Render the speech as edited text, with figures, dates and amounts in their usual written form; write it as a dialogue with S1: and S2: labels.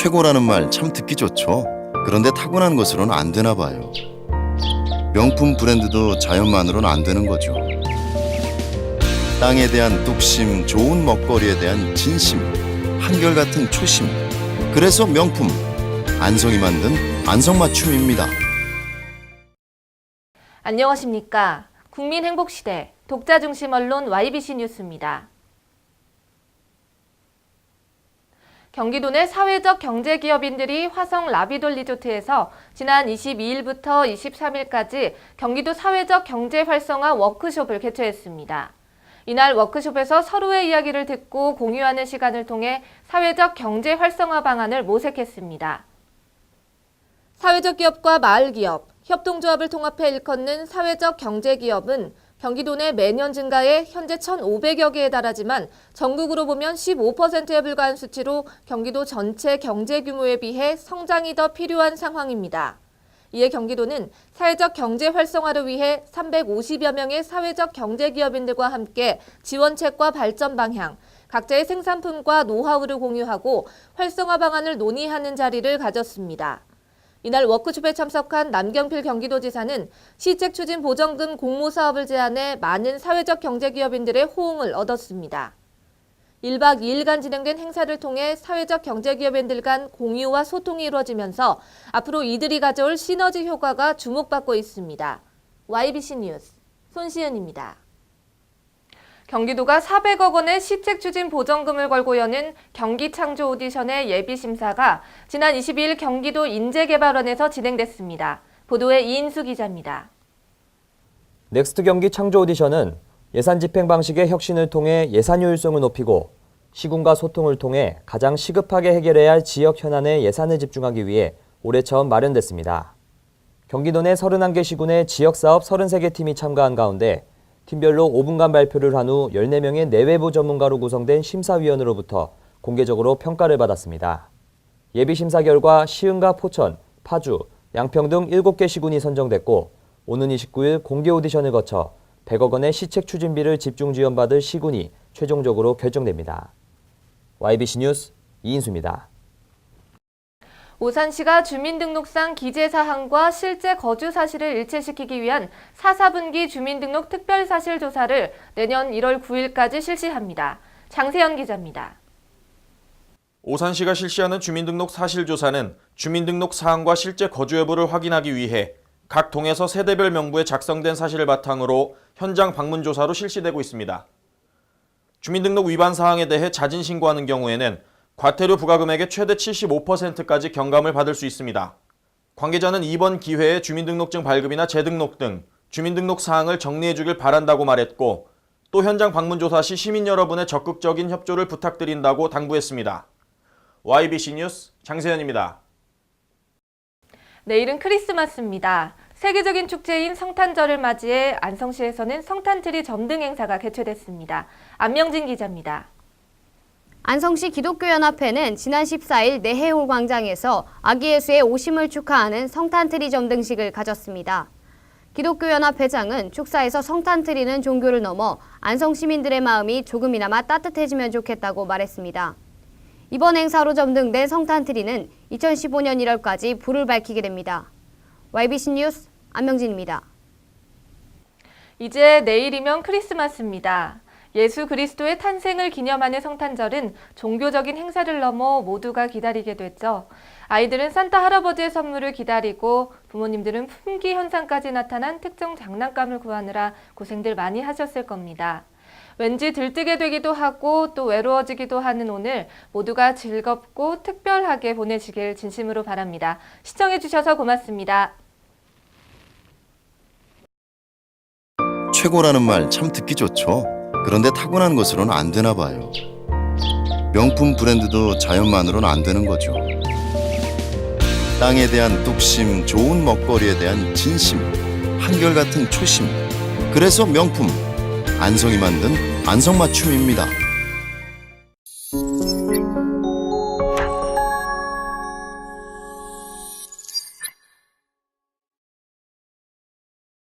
S1: 최고라는 말 참 듣기 좋죠. 그런데 타고난 것으로는 안 되나 봐요. 명품 브랜드도 자연만으로는 안 되는 거죠. 땅에 대한 뚝심, 좋은 먹거리에 대한 진심, 한결같은 초심. 그래서 명품, 안성이 만든 안성맞춤입니다.
S2: 안녕하십니까. 국민행복시대 독자중심 언론 YBC 뉴스입니다. 경기도 내 사회적 경제기업인들이 화성 라비돌 리조트에서 지난 22일부터 23일까지 경기도 사회적 경제 활성화 워크숍을 개최했습니다. 이날 워크숍에서 서로의 이야기를 듣고 공유하는 시간을 통해 사회적 경제 활성화 방안을 모색했습니다. 사회적 기업과 마을 기업, 협동조합을 통합해 일컫는 사회적 경제기업은 경기도 내 매년 증가해 현재 1,500여 개에 달하지만 전국으로 보면 15%에 불과한 수치로 경기도 전체 경제 규모에 비해 성장이 더 필요한 상황입니다. 이에 경기도는 사회적 경제 활성화를 위해 350여 명의 사회적 경제기업인들과 함께 지원책과 발전 방향, 각자의 생산품과 노하우를 공유하고 활성화 방안을 논의하는 자리를 가졌습니다. 이날 워크숍에 참석한 남경필 경기도지사는 시책 추진 보전금 공모 사업을 제안해 많은 사회적 경제기업인들의 호응을 얻었습니다. 1박 2일간 진행된 행사를 통해 사회적 경제기업인들 간 공유와 소통이 이루어지면서 앞으로 이들이 가져올 시너지 효과가 주목받고 있습니다. YBC 뉴스 손시은입니다. 경기도가 400억 원의 시책 추진 보전금을 걸고 여는 경기창조 오디션의 예비심사가 지난 22일 경기도 인재개발원에서 진행됐습니다. 보도에 이인수 기자입니다.
S3: 넥스트 경기 창조 오디션은 예산 집행 방식의 혁신을 통해 예산 효율성을 높이고 시군과 소통을 통해 가장 시급하게 해결해야 할 지역 현안에 예산을 집중하기 위해 올해 처음 마련됐습니다. 경기도 내 31개 시군의 지역사업 33개 팀이 참가한 가운데 팀별로 5분간 발표를 한 후 14명의 내외부 전문가로 구성된 심사위원으로부터 공개적으로 평가를 받았습니다. 예비심사 결과 시흥과 포천, 파주, 양평 등 7개 시군이 선정됐고 오는 29일 공개 오디션을 거쳐 100억 원의 시책 추진비를 집중 지원받을 시군이 최종적으로 결정됩니다. YBC 뉴스 이인수입니다.
S2: 오산시가 주민등록상 기재사항과 실제 거주 사실을 일치시키기 위한 4분기 주민등록 특별사실조사를 내년 1월 9일까지 실시합니다. 장세현 기자입니다.
S4: 오산시가 실시하는 주민등록 사실조사는 주민등록 사항과 실제 거주 여부를 확인하기 위해 각 동에서 세대별 명부에 작성된 사실을 바탕으로 현장 방문 조사로 실시되고 있습니다. 주민등록 위반 사항에 대해 자진 신고하는 경우에는 과태료 부과금액의 최대 75%까지 경감을 받을 수 있습니다. 관계자는 이번 기회에 주민등록증 발급이나 재등록 등 주민등록 사항을 정리해 주길 바란다고 말했고 또 현장 방문조사 시 시민 여러분의 적극적인 협조를 부탁드린다고 당부했습니다. YBC 뉴스 장세현입니다.
S2: 내일은 크리스마스입니다. 세계적인 축제인 성탄절을 맞이해 안성시에서는 성탄트리 점등 행사가 개최됐습니다. 안명진 기자입니다.
S5: 안성시 기독교연합회는 지난 14일 내해홀 광장에서 아기 예수의 오심을 축하하는 성탄트리 점등식을 가졌습니다. 기독교연합회장은 축사에서 성탄트리는 종교를 넘어 안성 시민들의 마음이 조금이나마 따뜻해지면 좋겠다고 말했습니다. 이번 행사로 점등된 성탄트리는 2015년 1월까지 불을 밝히게 됩니다. YBC 뉴스 안명진입니다.
S2: 이제 내일이면 크리스마스입니다. 예수 그리스도의 탄생을 기념하는 성탄절은 종교적인 행사를 넘어 모두가 기다리게 됐죠. 아이들은 산타 할아버지의 선물을 기다리고 부모님들은 품귀 현상까지 나타난 특정 장난감을 구하느라 고생들 많이 하셨을 겁니다. 왠지 들뜨게 되기도 하고 또 외로워지기도 하는 오늘 모두가 즐겁고 특별하게 보내시길 진심으로 바랍니다. 시청해주셔서 고맙습니다.
S1: 최고라는 말 참 듣기 좋죠. 그런데 타고난 것으로는 안 되나 봐요. 명품 브랜드도 자연만으로는 안 되는 거죠. 땅에 대한 뚝심, 좋은 먹거리에 대한 진심, 한결같은 초심. 그래서 명품, 안성이 만든 안성맞춤입니다.